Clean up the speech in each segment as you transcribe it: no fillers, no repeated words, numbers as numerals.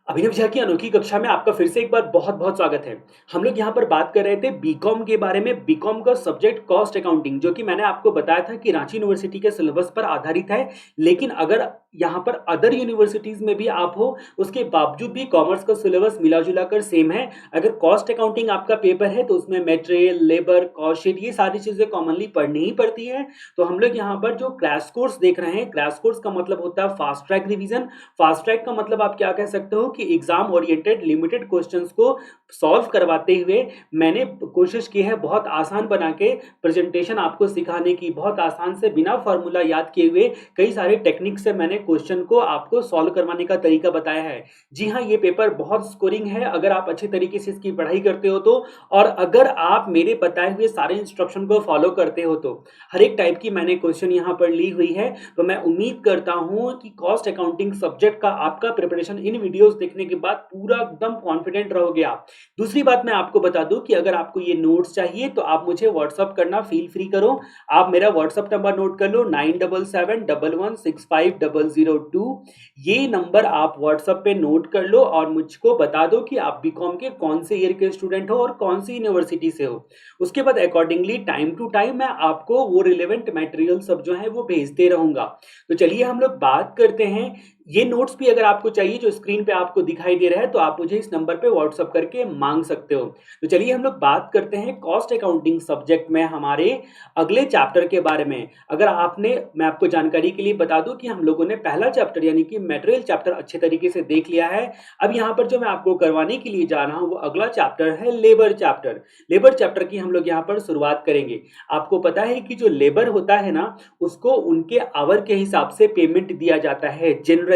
अभिनव झा की अनोखी कक्षा में आपका फिर से एक बार बहुत-बहुत स्वागत है। हम लोग यहाँ पर बात कर रहे थे बीकॉम के बारे में, बीकॉम का सब्जेक्ट कॉस्ट अकाउंटिंग जो कि मैंने आपको बताया था कि रांची यूनिवर्सिटी के सिलेबस पर आधारित है। लेकिन अगर यहाँ पर अदर यूनिवर्सिटीज़ में भी आप हो, उसके बावजूद भी कॉमर्स का सिलेबस मिला-जुला कर सेम है। अगर कॉस्ट अकाउंटिंग आपका पेपर है तो उसमें मटेरियल, लेबर, कॉस्ट शीट ये सारी चीज़ें कॉमनली पढ़नी ही पड़ती है। तो हम लोग यहाँ पर जो क्रैश कोर्स देख रहे हैं, क्रैश कोर्स का मतलब होता है fast track revision. Fast track का मतलब आप क्या कह सकते हो कि एग्जाम ओरिएंटेड लिमिटेड क्वेश्चंस को सॉल्व करवाते हुए मैंने कोशिश की है बहुत आसान बना के प्रेजेंटेशन आपको सिखाने की, बहुत आसान से बिना फार्मूला याद किए हुए कई सारे टेक्निक से मैंने क्वेश्चन को आपको सॉल्व करवाने का तरीका बताया है। जी हाँ, ये पेपर बहुत स्कोरिंग है अगर आप अच्छे तरीके से इसकी पढ़ाई करते हो तो, और अगर आप मेरे बताए हुए सारे इंस्ट्रक्शन को फॉलो करते हो तो। हर एक टाइप की मैंने क्वेश्चन यहाँ पर ली हुई है, तो मैं उम्मीद करता हूँ कि कॉस्ट अकाउंटिंग सब्जेक्ट का आपका प्रिपरेशन इन वीडियोस देखने के बाद पूरा एकदम कॉन्फिडेंट रहोगे आप। दूसरी बात मैं आपको बता दूं कि अगर आपको ये नोट्स चाहिए तो आप मुझे व्हाट्सअप करना फील फ्री करो। आप मेरा व्हाट्सअप नंबर नोट कर लो 9771165002। ये नंबर आप व्हाट्सएप पे नोट कर लो और मुझको बता दो कि आप बीकॉम के कौन से ईयर के स्टूडेंट हो और कौन सी यूनिवर्सिटी से हो। उसके बाद अकॉर्डिंगली टाइम टू टाइम मैं आपको वो रिलेवेंट मटेरियल सब जो है वो भेजते रहूंगा। तो चलिए हम लोग बात करते हैं। ये नोट्स भी अगर आपको चाहिए जो स्क्रीन पे आपको दिखाई दे रहा है तो आप मुझे इस नंबर पे व्हाट्सअप करके मांग सकते हो। तो चलिए हम लोग बात करते हैं कॉस्ट अकाउंटिंग सब्जेक्ट में हमारे अगले चैप्टर के बारे में। अगर मैं आपको जानकारी के लिए बता दूं कि हम लोगों ने पहला चैप्टर यानी कि मटेरियल चैप्टर अच्छे तरीके से देख लिया है। अब यहाँ पर जो मैं आपको करवाने के लिए जा रहा हूँ वो अगला चैप्टर है लेबर चैप्टर। लेबर चैप्टर की हम लोग यहाँ पर शुरुआत करेंगे। आपको पता है कि जो लेबर होता है ना, उसको उनके आवर के हिसाब से पेमेंट दिया जाता है। जनरली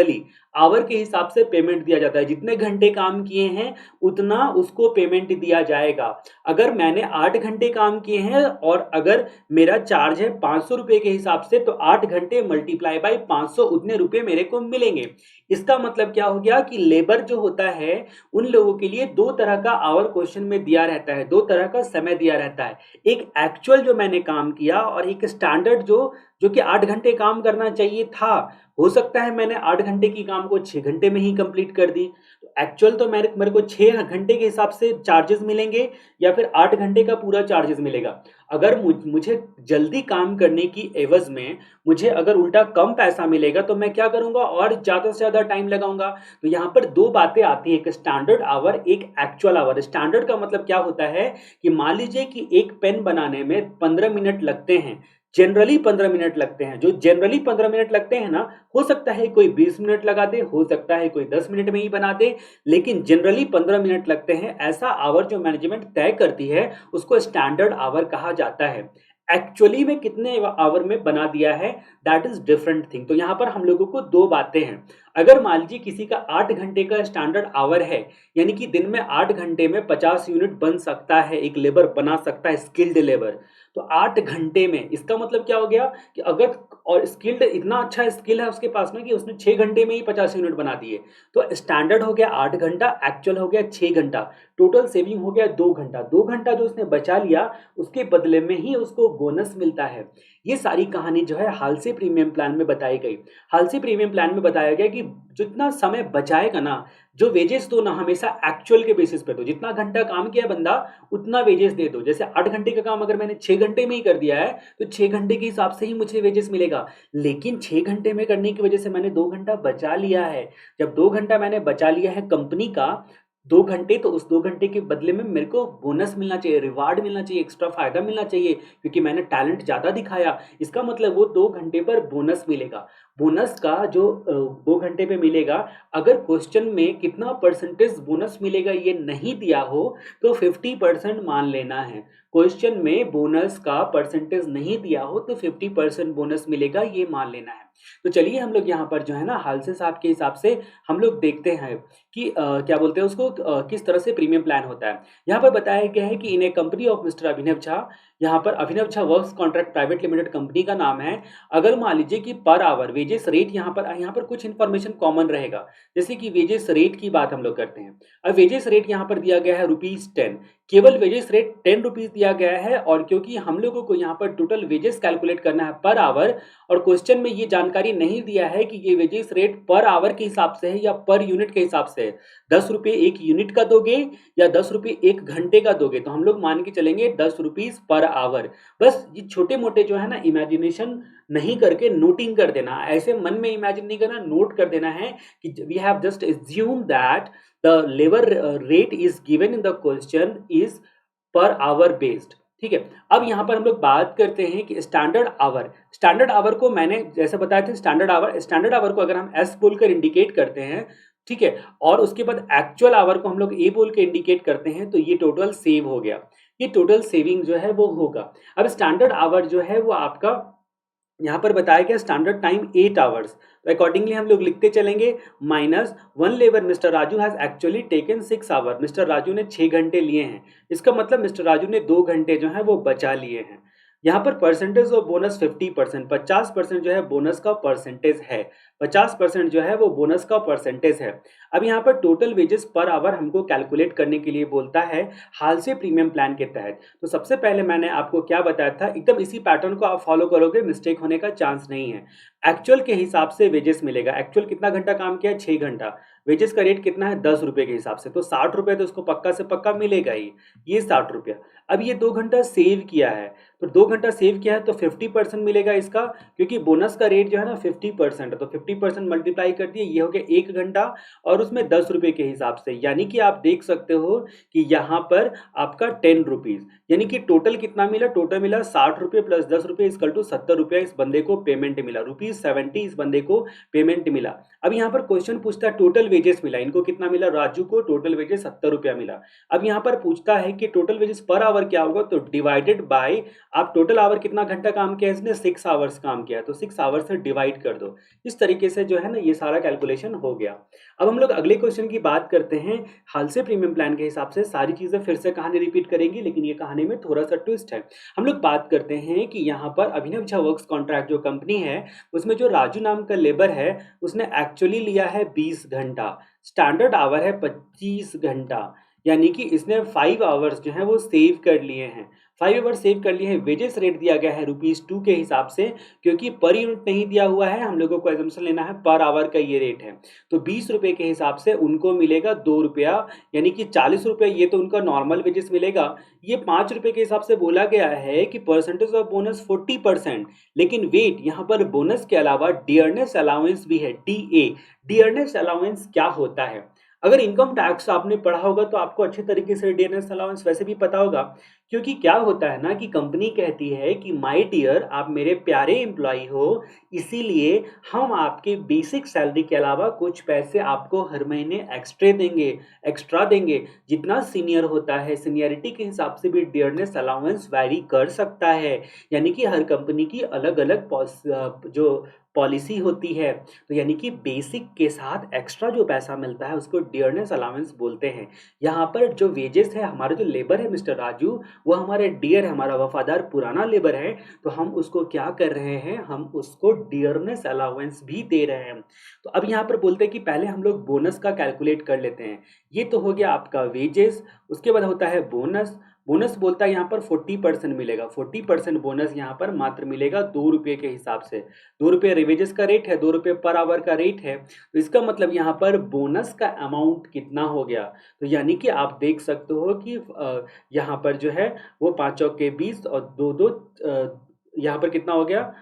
आवर के हिसाब से पेमेंट दिया जाता है, जितने घंटे काम किए हैं उतना उसको पेमेंट दिया जाएगा। अगर मैंने 8 घंटे काम किए हैं और अगर मेरा चार्ज है 500 रुपए के हिसाब से, तो 8 घंटे मल्टीप्लाई बाय 500 उतने रुपए मेरे को मिलेंगे। इसका मतलब क्या हो गया कि लेबर जो होता है उन लोगों के लिए दो तरह का आवर क्वेश्चन में दिया रहता है, दो तरह का समय दिया रहता है। एक एक्चुअल जो मैंने काम किया और एक स्टैंडर्ड जो कि 8 घंटे काम करना चाहिए था। हो सकता है मैंने 8 घंटे की काम को 6 घंटे में ही कंप्लीट कर दी। तो एक्चुअल तो मेरे को 6 घंटे के हिसाब से चार्जेस मिलेंगे या फिर 8 घंटे का पूरा चार्जेस मिलेगा। अगर मुझे जल्दी काम करने की एवज में मुझे अगर उल्टा कम पैसा मिलेगा तो मैं क्या करूंगा, और ज़्यादा से ज़्यादा टाइम लगाऊंगा। तो यहाँ पर दो बातें आती है, एक स्टैंडर्ड आवर, एक एक्चुअल आवर। स्टैंडर्ड का मतलब क्या होता है कि मान लीजिए कि एक पेन बनाने में 15 मिनट लगते हैं, जनरली 15 मिनट लगते हैं। जो जनरली 15 मिनट लगते हैं ना, हो सकता है कोई 20 मिनट लगा दे, हो सकता है कोई 10 मिनट में ही बना दे, लेकिन जनरली 15 मिनट लगते हैं। ऐसा आवर जो मैनेजमेंट तय करती है उसको स्टैंडर्ड आवर कहा जाता है। एक्चुअली में कितने आवर में बना दिया है, दैट इज डिफरेंट थिंग। तो यहाँ पर हम लोगों को दो बातें हैं। अगर मान लीजिए किसी का 8 घंटे का स्टैंडर्ड आवर है, यानी कि दिन में 8 घंटे में 50 यूनिट बन सकता है, एक लेबर बना सकता है, स्किल्ड लेबर। तो 8 घंटे में इसका मतलब क्या हो गया कि अगर, और स्किल्ड इतना अच्छा स्किल है उसके पास में कि उसने 6 घंटे में ही 50 यूनिट बना दिए। तो स्टैंडर्ड हो गया 8 घंटा, एक्चुअल हो गया 6 घंटा, टोटल सेविंग हो गया 2 घंटा। 2 घंटा जो उसने बचा लिया उसके बदले में ही उसको बोनस मिलता है। ये सारी कहानी जो है हाल से प्रीमियम प्लान में बताई गई। हाल से प्रीमियम प्लान में बताया गया कि जितना समय बचाएगा ना, जो वेजेस दो ना हमेशा एक्चुअल के बेसिस पे दो। जितना घंटा काम किया बंदा उतना वेजेस दे दो। जैसे 8 घंटे का काम अगर मैंने 6 घंटे में ही कर दिया है तो 6 घंटे के हिसाब से ही मुझे वेजेस मिलेगा। लेकिन 6 घंटे में करने की वजह से मैंने 2 घंटा बचा लिया है। जब 2 घंटा मैंने बचा लिया है कंपनी का 2 घंटे, तो उस 2 घंटे के बदले में मेरे को बोनस मिलना चाहिए, रिवार्ड मिलना चाहिए, एक्स्ट्रा फायदा मिलना चाहिए, क्योंकि मैंने टैलेंट ज़्यादा दिखाया। इसका मतलब वो 2 घंटे पर बोनस मिलेगा। बोनस का जो 2 घंटे पे मिलेगा, अगर क्वेश्चन में कितना परसेंटेज बोनस मिलेगा ये नहीं दिया हो तो 50% मान लेना है। क्वेश्चन में बोनस का परसेंटेज नहीं दिया हो तो 50% बोनस मिलेगा, ये मान लेना है। तो चलिए हम लोग यहाँ पर जो है ना हाल से साहब के हिसाब से हम लोग देखते हैं कि क्या बोलते हैं उसको, किस तरह से प्रीमियम प्लान होता है। यहाँ पर बताया गया है कि in a company of mister Abhinav Jha, यहाँ पर Abhinav Jha works contract private limited company का नाम है। अगर मान लीजिए कि पर आवर वेजेस रेट, यहाँ पर कुछ इन्फॉर्मेशन कॉमन रहेगा। जैसे कि वेजेस रेट की बात हम लोग करते हैं। अब वेजेस रेट यहाँ पर दिया गया है ₹10। केवल वेजेस रेट 10 रुपीज़ दिया गया है और क्योंकि हम लोगों को यहाँ पर टोटल वेजेस कैलकुलेट करना है पर आवर और क्वेश्चन में ये जानकारी नहीं दिया है कि ये वेजेस रेट पर आवर के हिसाब से है या पर यूनिट के हिसाब से है। 10 रुपये एक यूनिट का दोगे या 10 रुपये एक घंटे का दोगे, तो हम लोग मान के चलेंगे 10 रुपीज़ पर आवर। बस ये छोटे मोटे जो है ना इमेजिनेशन नहीं करके नोटिंग कर देना, ऐसे मन में इमेजिन नहीं करना, नोट कर देना है कि we have just assume that the labor rate is given in the question is per hour based। ठीक है, अब यहाँ पर हम लोग बात करते हैं कि स्टैंडर्ड आवर को मैंने जैसे बताया था, स्टैंडर्ड आवर को अगर हम एस बोलकर इंडिकेट करते हैं, ठीक है, और उसके बाद एक्चुअल आवर को हम लोग ए बोल के इंडिकेट करते हैं, तो ये टोटल सेव हो गया, ये टोटल सेविंग जो है वो होगा। अब स्टैंडर्ड आवर जो है वो आपका यहाँ पर बताया गया स्टैंडर्ड टाइम 8 आवर्स, तो अकॉर्डिंगली हम लोग लिखते चलेंगे minus one labour mister Raju has actually taken 6 hour, mister Raju ने 6 घंटे लिए हैं, इसका मतलब मिस्टर राजू ने 2 घंटे जो है वो बचा लिए हैं। यहाँ पर परसेंटेज ऑफ बोनस 50%, 50% जो है बोनस का परसेंटेज है, 50% जो है वो बोनस का परसेंटेज है। अब यहाँ पर टोटल वेजेस पर आवर हमको कैलकुलेट करने के लिए बोलता है हाल से प्रीमियम प्लान के तहत। तो सबसे पहले मैंने आपको क्या बताया था, एकदम इसी पैटर्न को आप फॉलो करोगे, मिस्टेक होने का चांस नहीं है। एक्चुअल के हिसाब से वेजेस मिलेगा, एक्चुअल कितना घंटा काम किया है, 6 घंटा, वेजेस का रेट कितना है 10 रुपये के हिसाब से, तो 60 रुपये तो उसको पक्का से पक्का मिलेगा ही, ये 60 रुपया। अब ये 2 घंटा सेव किया है, तो 2 घंटा सेव किया है तो 50% मिलेगा इसका, क्योंकि बोनस का रेट जो है ना 50% है, तो 50% मल्टीप्लाई कर दिए, ये हो गया 1 घंटा और उसमें 10 रुपये के हिसाब से, यानी कि आप देख सकते हो कि यहाँ पर आपका 10 रुपीज़, यानी कि टोटल कितना मिला, टोटल मिला 60 रुपये प्लस 10 रुपये इक्वल टू 70 रुपया इस बंदे को पेमेंट मिला, ₹70 इस बंदे को पेमेंट मिला। अब यहाँ पर क्वेश्चन पूछता है टोटल वेजेस मिला, इनको कितना मिला, राजू को टोटल वेजेस 70 रुपया मिला। अब यहाँ पर पूछता है कि टोटल वेजेस पर आवर क्या होगा, तो डिवाइडेड बाय, आप टोटल आवर कितना घंटा काम किया, इसने 6 आवर्स काम किया, तो 6 आवर्स से डिवाइड कर दो। इस तरीके से जो है ना ये सारा कैलकुलेशन हो गया। अब हम लोग अगले क्वेश्चन की बात करते हैं। हाल से प्रीमियम प्लान के हिसाब से सारी चीजें फिर से कहानी रिपीट करेंगी, लेकिन ये कहानी में थोड़ा सा ट्विस्ट है। हम लोग बात करते हैं कि यहाँ पर अभिनव झा वर्क्स कॉन्ट्रैक्ट जो कंपनी है, उसमें जो राजू नाम का लेबर है उसने एक्चुअली लिया है 20 घंटा, स्टैंडर्ड आवर है 25 घंटा, यानी कि इसने 5 आवर्स जो है वो सेव कर लिए हैं, 5 आवर्स सेव कर लिए हैं। वेजेस रेट दिया गया है ₹2 के हिसाब से, क्योंकि पर यूनिट नहीं दिया हुआ है, हम लोगों को एजम्पशन लेना है पर आवर का ये रेट है, तो 20 रुपये के हिसाब से उनको मिलेगा 2 रुपया, यानी कि 40 रुपये ये तो उनका नॉर्मल वेजेस मिलेगा। ये 5 रुपये के हिसाब से बोला गया है कि परसेंटेज ऑफ बोनस 40%, लेकिन वेट, यहाँ पर बोनस के अलावा डियरनेस अलाउंस भी है, DA। डियरनेस अलाउंस क्या होता है, अगर इनकम टैक्स आपने पढ़ा होगा तो आपको अच्छे तरीके से डियरनेस अलाउंस वैसे भी पता होगा, क्योंकि क्या होता है ना कि कंपनी कहती है कि माय डियर, आप मेरे प्यारे एम्प्लॉय हो, इसीलिए हम आपके बेसिक सैलरी के अलावा कुछ पैसे आपको हर महीने एक्स्ट्रा देंगे। जितना सीनियर होता है, सीनियरिटी के हिसाब से भी डियरनेस अलाउंस वैरी कर सकता है, यानी कि हर कंपनी की अलग अलग जो पॉलिसी होती है, तो यानी कि बेसिक के साथ एक्स्ट्रा जो पैसा मिलता है उसको डियरनेस अलाउंस बोलते हैं। यहाँ पर जो वेजेस है, हमारा जो लेबर है मिस्टर राजू, वो हमारे डियर, हमारा वफादार पुराना लेबर है, तो हम उसको क्या कर रहे हैं, हम उसको डियरनेस अलाउंस भी दे रहे हैं। तो अब यहाँ पर बोलते हैं कि पहले हम लोग बोनस का कैलकुलेट कर लेते हैं। ये तो हो गया आपका वेजेस, उसके बाद होता है बोनस। बोनस बोलता है यहाँ पर 40% मिलेगा, 40% बोनस यहाँ पर मात्र मिलेगा 2 रुपये के हिसाब से, 2 रुपये रिवेजेस का रेट है, 2 रुपये पर आवर का रेट है, तो इसका मतलब यहाँ पर बोनस का अमाउंट कितना हो गया, तो यानी कि आप देख सकते हो कि यहाँ पर जो है वो 5 चौके 20 और 2 यहाँ पर कितना हो गया,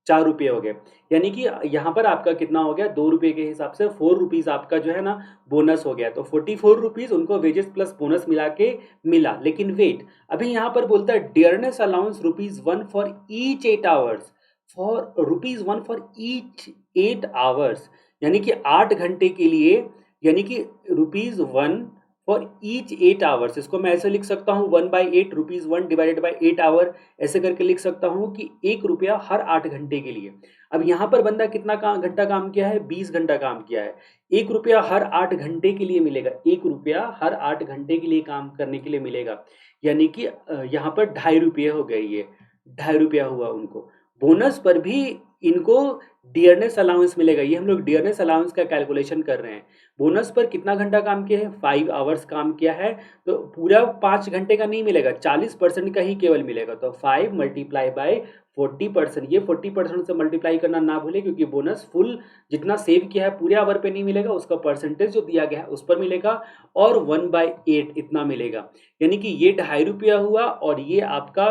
4 रुपये हो गए, यानी कि यहाँ पर आपका कितना हो गया, 2 रुपये के हिसाब से 4 रुपीज़ आपका जो है ना बोनस हो गया, तो 44 रुपीज़ उनको वेजेस प्लस बोनस मिला के मिला। लेकिन वेट, अभी यहाँ पर बोलता है dearness allowance ₹1 for each 8 hours, ₹1 for each 8 hours, यानी कि 8 घंटे के लिए, यानी कि ₹1 फॉर ईच 8 आवर्स। इसको मैं ऐसे लिख सकता हूँ 1/8, ₹1 डिवाइडेड बाई 8 आवर, ऐसे करके लिख सकता हूँ कि 1 रुपया हर 8 घंटे के लिए। अब यहाँ पर बंदा कितना घंटा काम किया है, 20 घंटा काम किया है, 1 रुपया हर 8 घंटे के लिए मिलेगा, 1 रुपया हर 8 घंटे के लिए काम करने के लिए मिलेगा, यानी कि यहाँ पर 2.5 रुपये हो गए, ये 2.5 रुपया हुआ उनको। बोनस पर भी इनको डियरनेस अलाउंस मिलेगा। ये हम लोग डियरनेस अलाउंस का कैलकुलेशन कर रहे हैं। बोनस पर कितना घंटा काम किया है? 5 आवर्स काम किया है, तो पूरा 5 घंटे का नहीं मिलेगा, 40% का ही केवल मिलेगा। तो 5 मल्टीप्लाई बाय 40%, ये 40% से मल्टीप्लाई करना ना भूलें, क्योंकि बोनस फुल जितना सेव किया है पूरे आवर पे नहीं मिलेगा, उसका परसेंटेज जो दिया गया है उस पर मिलेगा, और 1/8 इतना मिलेगा। यानी कि ये ₹2.5 हुआ और ये आपका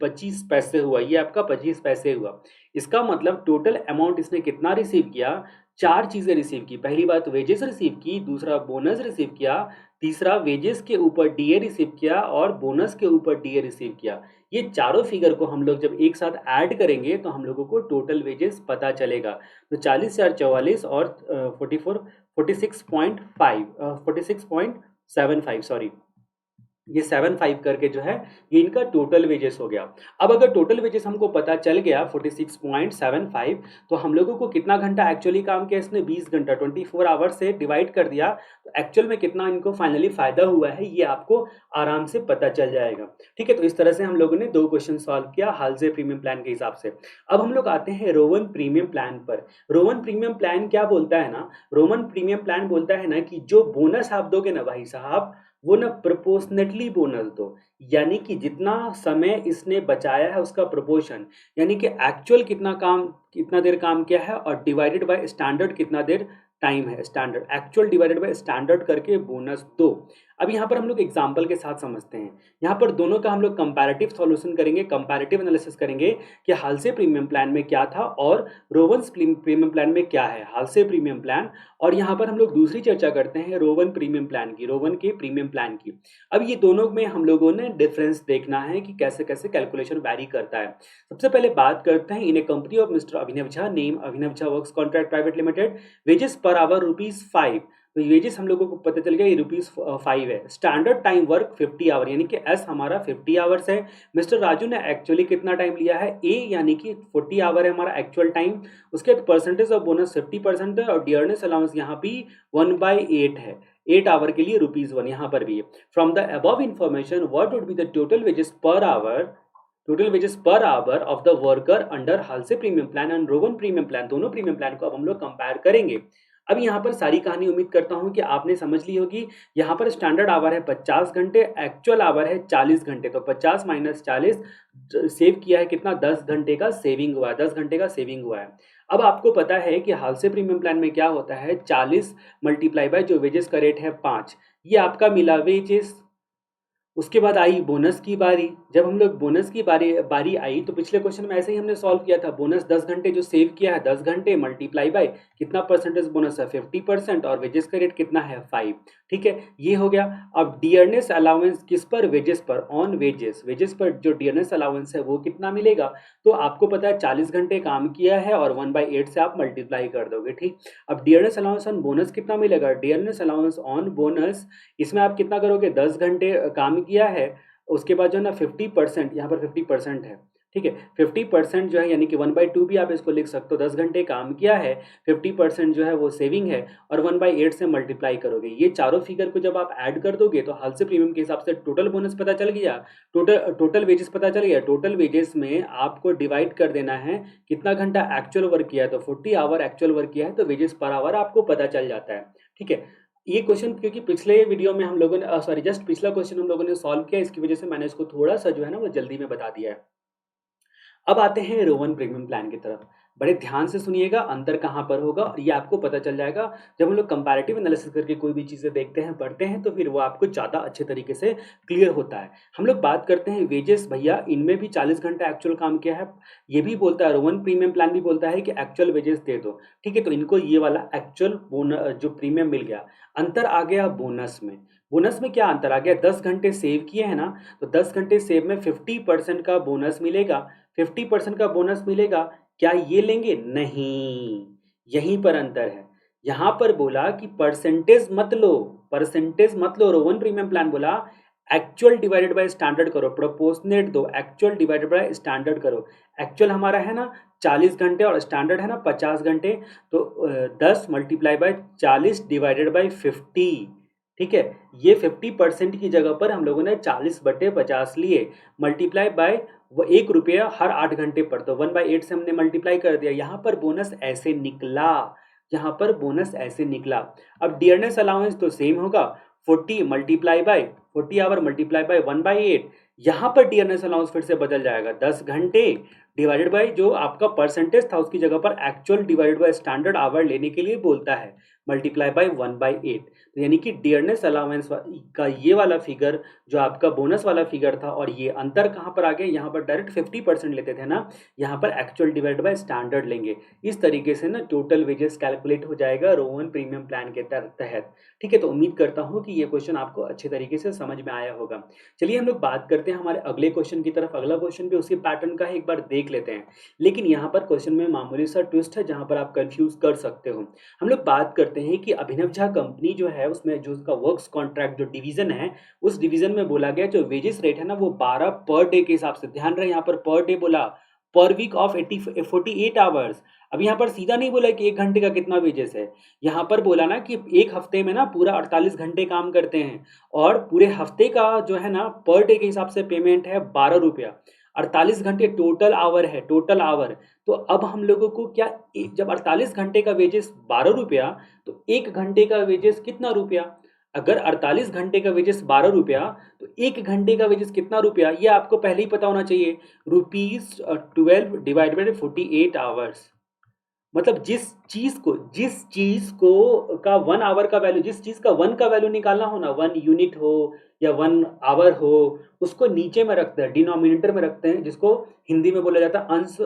25 पैसे हुआ, ये आपका 25 पैसे हुआ। इसका मतलब टोटल अमाउंट इसने कितना रिसीव किया? 4 चीज़ें रिसीव की। पहली बात वेजेस रिसीव की, दूसरा बोनस रिसीव किया, तीसरा वेजेस के ऊपर डीए रिसीव किया और बोनस के ऊपर डीए रिसीव किया। ये चारों फिगर को हम लोग जब एक साथ ऐड करेंगे तो हम लोगों को टोटल वेजेस पता चलेगा। तो 40 4 44 और 46.75 सॉरी, ये 75 करके जो है ये इनका टोटल वेजेस हो गया। अब अगर टोटल वेजेस हमको पता चल गया 46.75, तो हम लोगों को कितना घंटा एक्चुअली काम किया इसने? 20 घंटा, 24 आवर्स से डिवाइड कर दिया, तो एक्चुअल में कितना इनको फाइनली फायदा हुआ है ये आपको आराम से पता चल जाएगा। ठीक है, तो इस तरह से हम लोगों ने 2 क्वेश्चन सॉल्व किया हालसे प्रीमियम प्लान के हिसाब से। अब हम लोग आते हैं रोवन प्रीमियम प्लान पर। रोवन प्रीमियम प्लान क्या बोलता है ना, रोवन प्रीमियम प्लान बोलता है ना कि जो बोनस आप दोगे ना भाई साहब, वो ना प्रोपोर्शनेटली बोनस दो। यानी कि जितना समय इसने बचाया है उसका प्रोपोर्शन, यानी कि एक्चुअल कितना देर काम किया है और डिवाइडेड बाय स्टैंडर्ड कितना देर टाइम है, standard actual divided by standard करके बोनस दो। अब यहाँ पर हम लोग एग्जाम्पल के साथ समझते हैं। यहाँ पर दोनों का हम लोग कंपैरेटिव सॉल्यूशन करेंगे, कंपैरेटिव एनालिसिस करेंगे कि हालसे प्रीमियम प्लान में क्या था और रोवंस प्रीमियम प्लान में क्या है, हालसे प्रीमियम प्लान। और यहाँ पर हम लोग दूसरी चर्चा करते हैं रोवन प्रीमियम प्लान की, रोवन के प्रीमियम प्लान की। अब ये दोनों में हम लोगों ने डिफरेंस देखना है कि कैसे कैसे कैलकुलेशन वैरी करता है। सबसे पहले बात करते हैं in a company of mister Abhinav Jha, name Abhinav Jha works contract private limited, wages per hour ₹5। तो वेजेस हम लोगों को पता चल गया ये ₹5 है। स्टैंडर्ड टाइम वर्क 50 आवर, यानी कि एस हमारा 50 आवर्स है। मिस्टर राजू ने एक्चुअली कितना टाइम लिया है? ए, यानी कि 40 आवर है हमारा एक्चुअल टाइम। उसके बाद परसेंटेज ऑफ बोनस 50% है और डियरनेस अलाउंस यहाँ भी 1/8 है। 8 आवर के लिए ₹1 यहाँ पर भी है। From the above information what would be the total wages per hour, total wages per hour of the worker under Halsey premium plan and Rowan premium plan. दोनों प्रीमियम प्लान को अब हम लोग कंपेयर करेंगे। अब यहाँ पर सारी कहानी उम्मीद करता हूँ कि आपने समझ ली होगी। यहाँ पर स्टैंडर्ड आवर है 50 घंटे, एक्चुअल आवर है 40 घंटे, तो 50 - 40 सेव किया है कितना? 10 घंटे का सेविंग हुआ है, 10 घंटे का सेविंग हुआ है। अब आपको पता है कि हालसे प्रीमियम प्लान में क्या होता है, 40 मल्टीप्लाई बाय जो वेजेस का रेट है 5, ये आपका मिला वेजेस। उसके बाद आई बोनस की बारी। जब हम लोग बोनस की बारी आई तो पिछले क्वेश्चन में ऐसे ही हमने सॉल्व किया था। बोनस 10 घंटे जो सेव किया है, 10 घंटे मल्टीप्लाई बाय कितना परसेंटेज बोनस है? 50%, और वेजेस का रेट कितना है? 5। ठीक है, ये हो गया। अब डियरनेस अलाउंस किस पर? वेजेस पर, ऑन वेजेस। वेजेस पर जो डियरनेस अलाउंस है वो कितना मिलेगा? तो आपको पता है 40 घंटे काम किया है और 1/8 से आप मल्टीप्लाई कर दोगे। ठीक, अब डियरनेस अलाउंस ऑन बोनस कितना मिलेगा? डियरनेस अलाउंस ऑन बोनस, इसमें आप कितना करोगे? 10 घंटे काम किया है, उसके बाद जो है ना 50%, यहाँ पर 50% है। ठीक है, 50% जो है यानी कि 1/2 भी आप इसको लिख सकते हो। 10 घंटे काम किया है, 50% जो है वो सेविंग है, और 1/8 से मल्टीप्लाई करोगे। ये चारों फिगर को जब आप ऐड कर दोगे तो हालसे प्रीमियम के हिसाब से टोटल बोनस पता चल गया, टोटल वेजेस पता चल गया। टोटल वेजेस में आपको डिवाइड कर देना है कितना घंटा एक्चुअल वर्क किया है, तो 40 आवर एक्चुअल वर्क किया है, तो वेजेस पर आवर आपको पता चल जाता है। ठीक है, ये क्वेश्चन क्योंकि पिछले वीडियो में हम लोगों ने सॉरी जस्ट पिछला क्वेश्चन हम लोगों ने सॉल्व किया, इसकी वजह से मैंने इसको थोड़ा सा जो है ना वो जल्दी में बता दिया है। अब आते हैं रोवन प्रीमियम प्लान की तरफ। बड़े ध्यान से सुनिएगा, अंतर कहाँ पर होगा और ये आपको पता चल जाएगा। जब हम लोग कंपैरेटिव एनालिसिस करके कोई भी चीज़ें देखते हैं, पढ़ते हैं, तो फिर वो आपको ज़्यादा अच्छे तरीके से क्लियर होता है। हम लोग बात करते हैं वेजेस। भैया इनमें भी 40 घंटा एक्चुअल काम किया है। ये भी बोलता है, रोवन प्रीमियम प्लान भी बोलता है कि एक्चुअल वेजेस दे दो। ठीक है, तो इनको ये वाला एक्चुअल जो प्रीमियम मिल गया। अंतर आ गया बोनस में। बोनस में क्या अंतर आ गया? 10 घंटे सेव किए हैं ना, तो 10 घंटे सेव में 50% का बोनस मिलेगा। 50% का बोनस मिलेगा, क्या ये लेंगे? नहीं, यहीं पर अंतर है। यहाँ पर बोला कि परसेंटेज मत लो, परसेंटेज मत लो। रोवन प्रीमियम प्लान बोला एक्चुअल डिवाइडेड बाय स्टैंडर्ड करो, प्रोपोर्शनेट दो, एक्चुअल डिवाइडेड बाय स्टैंडर्ड करो। एक्चुअल हमारा है ना 40 घंटे और स्टैंडर्ड है ना 50 घंटे, तो 10 मल्टीप्लाई बाय 40 डिवाइडेड बाय 50। ठीक है, ये 50% की जगह पर हम लोगों ने 40/50 लिए, मल्टीप्लाई बाय वो ₹1 हर 8 घंटे पर, तो 1/8 से हमने मल्टीप्लाई कर दिया। यहाँ पर बोनस ऐसे निकला, यहाँ पर बोनस ऐसे निकला। अब डियरनेस अलाउंस तो सेम होगा, 40 multiply by 40 hour multiply by 1/8। यहाँ पर डियरनेस अलाउंस फिर से बदल जाएगा, 10 घंटे डिवाइडेड बाय जो आपका परसेंटेज था उसकी जगह पर actual divided by standard our लेने के लिए बोलता है, मल्टीप्लाई बाय 1/8। तो यानी कि डियरनेस अलाउंस का ये वाला फिगर जो आपका बोनस वाला फिगर था, और ये अंतर कहाँ पर आ गया, यहाँ पर डायरेक्ट 50% लेते थे ना, यहाँ पर एक्चुअल डिवाइड बाय स्टैंडर्ड लेंगे। इस तरीके से ना टोटल वेजेस कैलकुलेट हो जाएगा रोवन प्रीमियम प्लान के तहत। ठीक है, तो उम्मीद करता हूँ कि ये क्वेश्चन आपको अच्छे तरीके से समझ में आया होगा। चलिए हम लोग बात करते हैं हमारे अगले क्वेश्चन की तरफ। अगला क्वेश्चन भी उसी पैटर्न का है, एक बार देख लेते हैं। लेकिन यहाँ पर क्वेश्चन में मामूली सा ट्विस्ट है जहाँ पर आप कंफ्यूज कर सकते हो। हम लोग बात करते हैं कि अभिनव झा कंपनी जो है उसमें जो उसका वर्क्स कॉन्ट्रैक्ट जो डिवीजन है, उस डिवीजन में बोला गया जो वेजेस रेट है ना वो 12 पर डे के हिसाब से, ध्यान रहे यहाँ पर पर डे बोला, पर वीक ऑफ 48 आवर्स। अब यहाँ पर सीधा नहीं बोला कि 1 घंटे का कितना वेजेस है, यहाँ पर बोला ना कि एक हफ्ते में ना पूरा 48 घंटे काम करते हैं और पूरे हफ्ते का जो है ना पर डे के हिसाब से पेमेंट है ₹12। 48 घंटे टोटल आवर है, टोटल आवर। तो अब हम लोगों को क्या, जब 48 घंटे का वेजेस ₹12, तो 1 घंटे का वेजेस कितना रुपया? अगर 48 घंटे का वेजेस ₹12, तो 1 घंटे का वेजेस कितना रुपया, ये आपको पहले ही पता होना चाहिए, ₹12 डिवाइडेड बाय 48 आवर्स। मतलब जिस चीज को का 1 आवर का वैल्यू, जिस चीज का 1 का वैल्यू निकालना हो ना, 1 यूनिट हो या 1 आवर हो, उसको नीचे में रखते हैं, डिनोमिनेटर में रखते हैं, जिसको हिंदी में बोला जाता है अंश,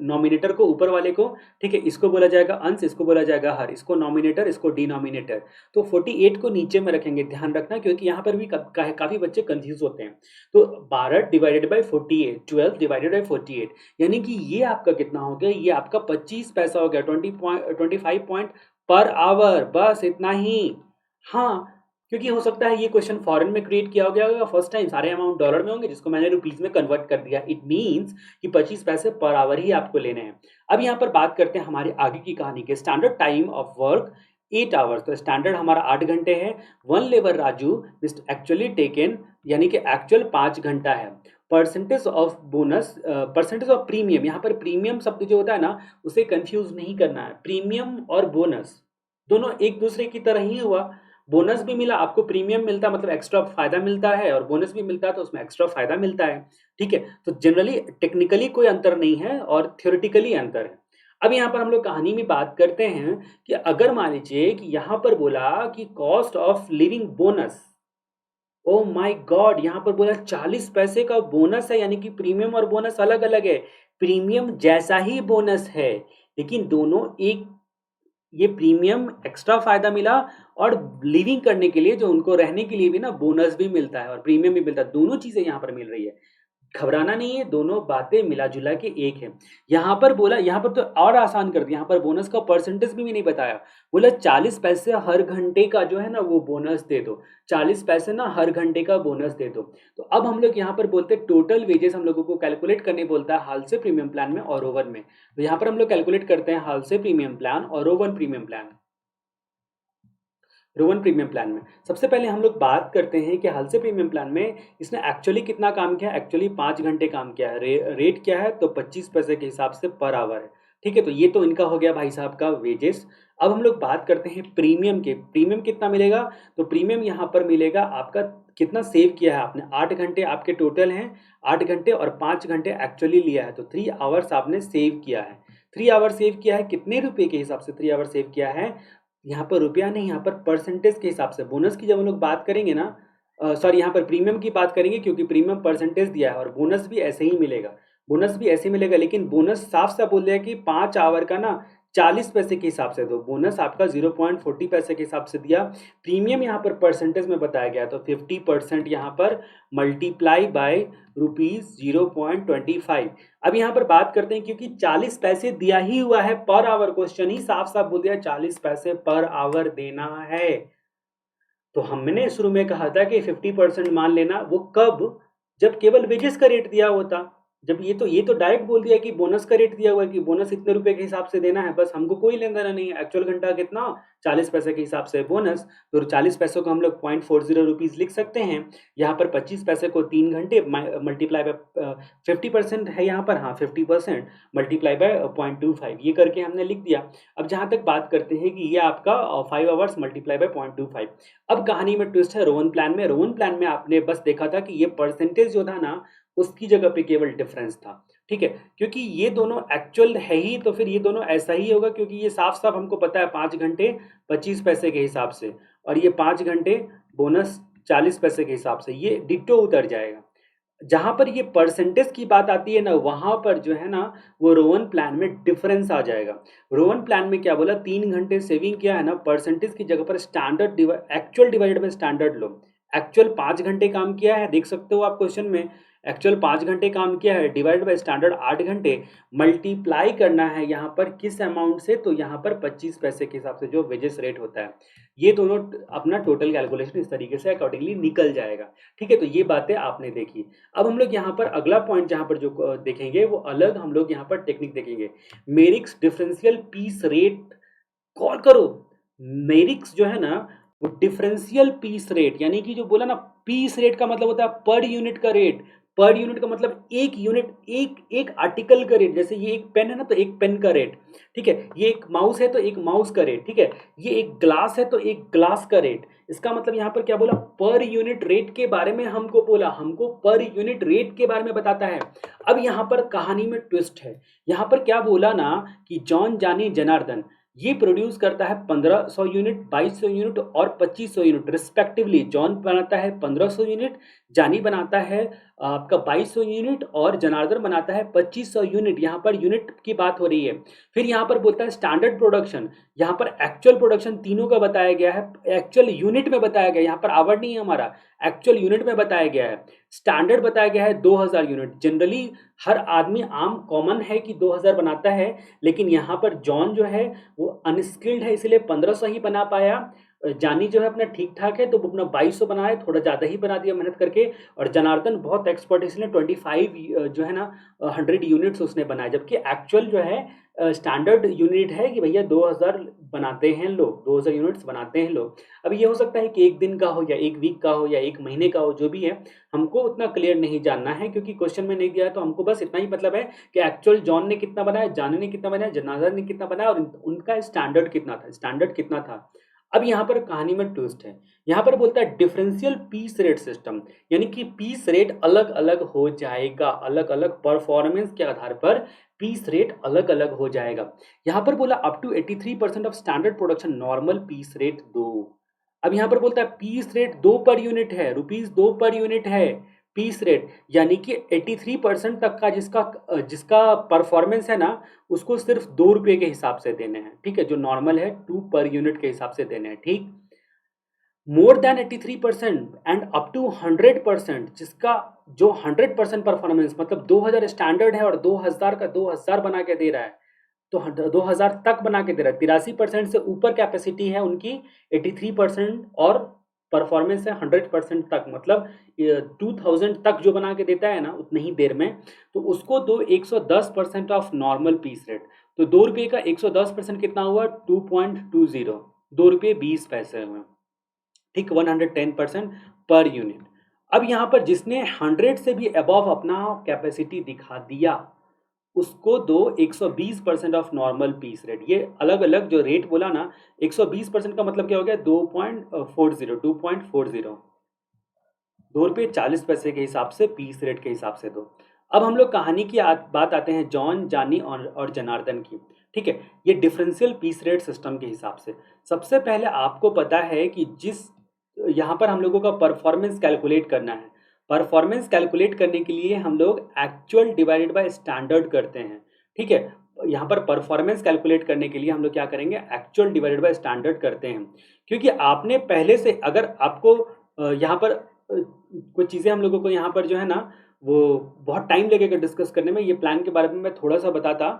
नॉमिनेटर को ऊपर वाले को, ठीक है, इसको बोला जाएगा अंश, इसको बोला जाएगा हर, इसको नॉमिनेटर, इसको डिनोमिनेटर। तो 48 को नीचे में रखेंगे, ध्यान रखना, क्योंकि यहाँ पर भी काफी बच्चे कंफ्यूज होते हैं। तो 12 डिवाइडेड बाई 48, 12 डिवाइडेड बाई 48, यानी कि ये आपका कितना हो गया, ये आपका 25 पैसा हो गया, 25 पॉइंट पर आवर, बस इतना ही। हाँ, क्योंकि हो सकता है ये क्वेश्चन फॉरेन में क्रिएट किया हो गया होगा फर्स्ट टाइम, सारे अमाउंट डॉलर में होंगे जिसको मैंने रुपीज में कन्वर्ट कर दिया। इट मीन्स कि 25 पैसे पर आवर ही आपको लेने हैं। अब यहाँ पर बात करते हैं हमारे आगे की कहानी के। Standard time of work 8 hours, तो स्टैंडर्ड हमारा 8 घंटे है। One labour Raju actually taken, यानी कि एक्चुअल 5 घंटा है। Percentage of bonus, percentage of premium, यहाँ पर प्रीमियम शब्द जो होता है ना उसे कंफ्यूज नहीं करना है। प्रीमियम और बोनस दोनों एक दूसरे की तरह ही हुआ। बोनस भी मिला आपको, प्रीमियम मिलता मतलब एक्स्ट्रा फायदा मिलता है, और बोनस भी मिलता है तो उसमें एक्स्ट्रा फायदा मिलता है। ठीक है, तो जनरली टेक्निकली कोई अंतर नहीं है और थ्योरेटिकली अंतर है। अब यहाँ पर हम लोग कहानी में बात करते हैं कि अगर मान लीजिए कि यहाँ पर बोला कि cost of living bonus, oh my God, यहाँ पर बोला 40 पैसे का बोनस है, यानी कि प्रीमियम और बोनस अलग अलग है। प्रीमियम जैसा ही बोनस है, लेकिन दोनों एक, ये प्रीमियम एक्स्ट्रा फायदा मिला, और लिविंग करने के लिए जो उनको रहने के लिए भी ना बोनस भी मिलता है और प्रीमियम भी मिलता है, दोनों चीजें यहाँ पर मिल रही है। घबराना नहीं है, दोनों बातें मिला जुला के एक है। यहाँ पर बोला, यहाँ पर तो और आसान कर दिया, यहाँ पर बोनस का परसेंटेज भी नहीं बताया। बोला 40 पैसे हर घंटे का जो है ना वो बोनस दे दो, 40 पैसे ना हर घंटे का बोनस दे दो। तो अब हम लोग यहाँ पर बोलते हैं टोटल वेजेस हम लोगों को कैलकुलेट करने बोलता है हाल से प्रीमियम प्लान में और ओवन में। तो यहाँ पर हम लोग कैलकुलेट करते हैं हाल से प्रीमियम प्लान और oven premium plan. Rowan premium plan में सबसे पहले हम लोग बात करते हैं कि हाल से प्रीमियम प्लान में इसने एक्चुअली कितना काम किया है। एक्चुअली 5 घंटे काम किया है। रेट क्या है, तो 25 पैसे के हिसाब से पर आवर है। ठीक है, तो ये तो इनका हो गया भाई साहब का वेजेस। अब हम लोग बात करते हैं प्रीमियम के। प्रीमियम कितना मिलेगा, तो प्रीमियम यहाँ पर मिलेगा आपका, कितना सेव किया है आपने। 8 घंटे आपके टोटल हैं, 8 घंटे और 5 घंटे एक्चुअली लिया है, तो 3 आवर्स आपने सेव किया है। 3 आवर सेव किया है, कितने रुपए के हिसाब से 3 आवर सेव किया है, यहाँ पर रुपया नहीं, यहाँ पर परसेंटेज के हिसाब से। बोनस की जब हम लोग बात करेंगे ना, सॉरी, यहाँ पर प्रीमियम की बात करेंगे, क्योंकि प्रीमियम परसेंटेज दिया है और बोनस भी ऐसे ही मिलेगा। बोनस भी ऐसे मिलेगा, लेकिन बोनस साफ साफ बोल दिया कि 5 आवर का ना 40 पैसे के हिसाब से दो। बोनस आपका 0.40 पैसे के हिसाब से दिया। प्रीमियम यहाँ पर परसेंटेज में बताया गया, तो 50% यहाँ पर मल्टीप्लाई बाय ₹0.25। अब यहाँ पर बात करते हैं, क्योंकि 40 पैसे दिया ही हुआ है पर आवर, क्वेश्चन ही साफ साफ बोल दिया 40 पैसे पर आवर देना है। तो हमने शुरू में कहा था कि 50% मान लेना, वो कब, जब केवल वेजेस का रेट दिया होता। जब ये तो डायरेक्ट बोल दिया कि बोनस का रेट दिया हुआ है कि बोनस इतने रुपए के हिसाब से देना है, बस हमको कोई लेना-देना नहीं है। एक्चुअल घंटा कितना 40 पैसे के हिसाब से बोनस, तो 40 पैसों को हम लोग 0.40 रुपीज़ लिख सकते हैं। यहाँ पर 25 पैसे को 3 घंटे मल्टीप्लाई बाय 50% है यहाँ पर, हाँ 50% मल्टीप्लाई बाय 0.25 ये करके हमने लिख दिया। अब जहाँ तक बात करते हैं कि ये आपका 5 आवर्स मल्टीप्लाई बाय 0.25। अब कहानी में ट्विस्ट है रोहन प्लान में। रोहन प्लान में आपने बस देखा था कि ये परसेंटेज जो था ना, उसकी जगह पे केवल डिफरेंस था, ठीक है? क्योंकि ये दोनों एक्चुअल है ही, तो फिर ये दोनों ऐसा ही होगा, क्योंकि ये साफ-साफ हमको पता है 5 घंटे 25 पैसे के हिसाब से और ये 5 घंटे बोनस 40 पैसे के हिसाब से, ये डिट्टो उतर जाएगा। जहाँ पर ये परसेंटेज की बात आती है ना, वहाँ पर जो है ना, वो रोहन प्लान में डिफरेंस आ जाएगा। रोहन प्लान में क्या बोला, 3 घंटे सेविंग किया है ना, परसेंटेज की जगह पर actual divided by standard low. Actual 5 घंटे काम किया है, देख सकते हो आप क्वेश्चन में, एक्चुअल 5 घंटे काम किया है, डिवाइडेड बाय स्टैंडर्ड 8 घंटे, मल्टीप्लाई करना है यहाँ पर किस अमाउंट से, तो यहाँ पर 25 पैसे के हिसाब से जो वेजेस रेट होता है। ये दोनों अपना टोटल कैलकुलेशन इस तरीके से अकॉर्डिंगली निकल जाएगा, ठीक है? तो ये बातें आपने देखी। अब हम लोग यहाँ पर अगला पॉइंट जहाँ पर जो देखेंगे, वो अलग हम लोग यहाँ पर टेक्निक देखेंगे। मेरिक्स डिफरेंशियल पीस रेट कॉल करो। मेरिक्स जो है ना, वो डिफरेंशियल पीस रेट, यानी कि जो बोला ना, पीस रेट का मतलब होता है पर यूनिट का रेट। पर यूनिट का मतलब एक यूनिट, एक एक आर्टिकल का रेट। जैसे ये एक पेन है ना, तो एक पेन का रेट, ठीक है? ये एक माउस है तो एक माउस का रेट, ठीक है? ये एक ग्लास है तो एक ग्लास का रेट। इसका मतलब यहाँ पर क्या बोला, पर यूनिट रेट के बारे में हमको बोला, हमको पर यूनिट रेट के बारे में बताता है। अब यहाँ पर कहानी में ट्विस्ट है। यहाँ पर क्या बोला ना कि जॉन जानी जनार्दन ये प्रोड्यूस करता है 1500 यूनिट, 2200 यूनिट और 2500 यूनिट रिस्पेक्टिवली। जॉन बनाता है 1500 यूनिट, जानी बनाता है आपका 2200 यूनिट और जनार्दन बनाता है 2500 यूनिट। यहाँ पर यूनिट की बात हो रही है। फिर यहाँ पर बोलता है स्टैंडर्ड प्रोडक्शन, यहाँ पर एक्चुअल प्रोडक्शन तीनों का बताया गया है, एक्चुअल यूनिट में बताया गया है। यहाँ पर आवर नहीं है हमारा, एक्चुअल यूनिट में बताया गया है। स्टैंडर्ड बताया गया है 2000 यूनिट। जनरली हर आदमी आम कॉमन है कि 2000 बनाता है, लेकिन यहाँ पर जॉन जो है वो अनस्किल्ड है, इसलिए 1500 ही बना पाया। जानी जो है अपना ठीक ठाक है, तो वो अपना 2200 बनाया, थोड़ा ज़्यादा ही बना दिया मेहनत करके। और जनार्दन बहुत एक्सपर्ट है, इसलिए 25 जो है ना 100 यूनिट्स उसने बनाए, जबकि एक्चुअल जो है स्टैंडर्ड यूनिट है कि भैया 2000 बनाते हैं लोग, 2000 यूनिट्स बनाते हैं लोग। अब ये हो सकता है कि एक दिन का हो या एक वीक का हो या एक महीने का हो, जो भी है हमको उतना क्लियर नहीं जानना है, क्योंकि क्वेश्चन में नहीं दिया है। तो हमको बस इतना ही मतलब है कि एक्चुअल जॉन ने कितना बनाया, जानी ने कितना बनाया, जनार्दन ने कितना बनाया और उनका स्टैंडर्ड कितना था, स्टैंडर्ड कितना था। अब यहाँ पर कहानी में ट्विस्ट है। यहाँ पर बोलता है डिफरेंशियल पीस रेट सिस्टम, यानी कि पीस रेट अलग अलग हो जाएगा, अलग अलग परफॉर्मेंस के आधार पर पीस रेट अलग अलग हो जाएगा। यहाँ पर बोला up to 83% of standard production normal piece rate दो। अब यहाँ पर बोलता है पीस रेट 2 पर यूनिट है, रुपीज 2 पर यूनिट है पीस रेट, यानी कि 83% तक का जिसका जिसका परफॉर्मेंस है ना, उसको सिर्फ 2 रुपये के हिसाब से देने हैं, ठीक है? जो नॉर्मल है 2 पर यूनिट के हिसाब से देने हैं, ठीक? More than 83% and up to 100%, जिसका जो 100% परफॉर्मेंस मतलब 2000 स्टैंडर्ड है और 2000 का 2000 बना के दे रहा है, तो 2000 तक बना के दे रहा है। 83% से ऊपर कैपेसिटी है उनकी 83% और परफॉर्मेंस है 100% तक, मतलब 2000 तक जो बना के देता है ना उतनी ही देर में, तो उसको दो 110% ऑफ नॉर्मल पीस रेट। तो 2 रुपये का 110% कितना हुआ, 2.20, 2 रुपये 20 पैसे हुए, ठीक? 110% पर यूनिट। अब यहाँ पर जिसने 100 से भी अबव अपना कैपेसिटी दिखा दिया, उसको दो 120% ऑफ नॉर्मल पीस रेट। ये अलग अलग जो रेट बोला ना, 120% का मतलब क्या हो गया, 2.40, 2 रुपये 40 पैसे के हिसाब से पीस रेट के हिसाब से दो। अब हम लोग कहानी की बात आते हैं जॉन, जानी और जनार्दन की, ठीक है? ये डिफरेंशियल पीस रेट सिस्टम के हिसाब से सबसे पहले आपको पता है कि जिस यहाँ पर हम लोगों का परफॉर्मेंस कैलकुलेट करना है। परफॉर्मेंस कैलकुलेट करने के लिए हम लोग एक्चुअल डिवाइडेड बाय स्टैंडर्ड करते हैं, ठीक है? यहाँ पर परफॉर्मेंस कैलकुलेट करने के लिए हम लोग क्या करेंगे, एक्चुअल डिवाइडेड बाय स्टैंडर्ड करते हैं। क्योंकि आपने पहले से, अगर आपको यहाँ पर कुछ चीज़ें हम लोगों को यहाँ पर जो है ना, वो बहुत टाइम लगेगा डिस्कस करने में। ये प्लान के बारे में मैं थोड़ा सा बताता।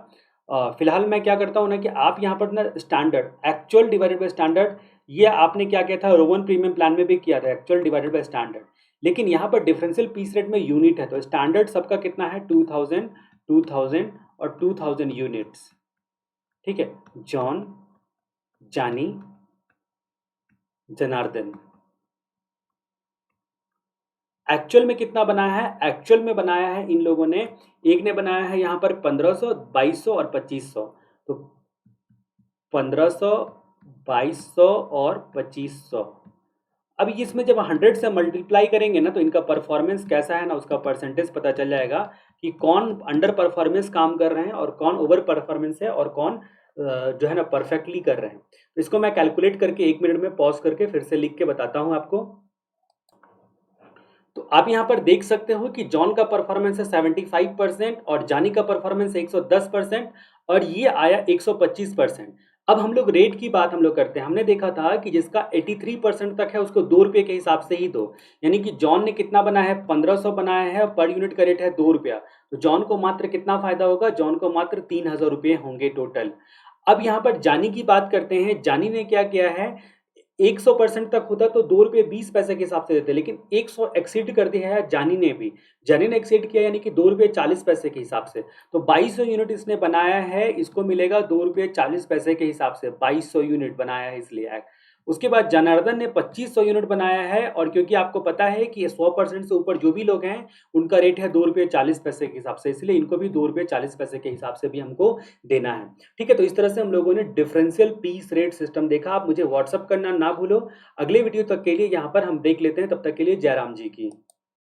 फिलहाल मैं क्या करता हूँ ना कि आप यहाँ पर ना standard, actual divided by standard, ये आपने क्या किया था, रोमन प्रीमियम प्लान में भी किया था, एक्चुअल डिवाइडेड बाय स्टैंडर्ड। लेकिन यहाँ पर डिफरेंशियल पीस रेट में यूनिट है, तो स्टैंडर्ड सबका कितना है 2000, 2000 और 2000 यूनिट्स। ठीक है, जॉन, जानी, जनार्दन। एक्चुअल में कितना बनाया है? एक्चुअल में बनाया है इन लोगों ने, एक ने बनाया है यहाँ पर 1500, 2200 और 2500। तो 1500, 2200 और 2500। अब इसमें जब 100 से मल्टीप्लाई करेंगे ना, तो इनका परफॉर्मेंस कैसा है ना, उसका परसेंटेज पता चल जाएगा कि कौन अंडर परफॉर्मेंस काम कर रहे हैं और कौन ओवर परफॉर्मेंस है और कौन जो है ना परफेक्टली कर रहे हैं। तो इसको मैं कैलकुलेट करके 1 मिनट में पॉज करके फिर से लिख के बताता हूं आपको। तो आप यहाँ पर देख सकते हो कि जॉन का परफॉर्मेंस है 75% और जानी का परफॉर्मेंस है 110% और ये आया 125%। अब हम लोग रेट की बात हम लोग करते हैं। हमने देखा था कि जिसका 83% तक है उसको 2 रुपये के हिसाब से ही दो, यानी कि जॉन ने कितना बनाया है? 1500 बनाया है और पर यूनिट का रेट है 2 रुपया। तो जॉन को मात्र कितना फायदा होगा? जॉन को मात्र 3000 रुपये होंगे टोटल। अब यहाँ पर जानी की बात करते हैं। जानी ने क्या किया है? 100% तक होता तो 2 रुपये 20 पैसे के हिसाब से देते, लेकिन 100 एक्सीड कर दिया है जानी ने भी। जानी ने एक्सीड किया यानी कि 2 रुपये 40 पैसे के हिसाब से। तो 2200 यूनिट इसने बनाया है, इसको मिलेगा 2 रुपये 40 पैसे के हिसाब से। 2200 यूनिट बनाया है इसलिए। उसके बाद जनार्दन ने 2500 यूनिट बनाया है, और क्योंकि आपको पता है कि 100% से ऊपर जो भी लोग हैं उनका रेट है 2 रुपये 40 पैसे के हिसाब से, इसलिए इनको भी 2 रुपये 40 पैसे के हिसाब से भी हमको देना है। ठीक है, तो इस तरह से हम लोगों ने डिफरेंशियल पीस रेट सिस्टम देखा। आप मुझे व्हाट्सअप करना ना भूलो। अगले वीडियो तक के लिए यहाँ पर हम देख लेते हैं, तब तक के लिए जय राम जी की।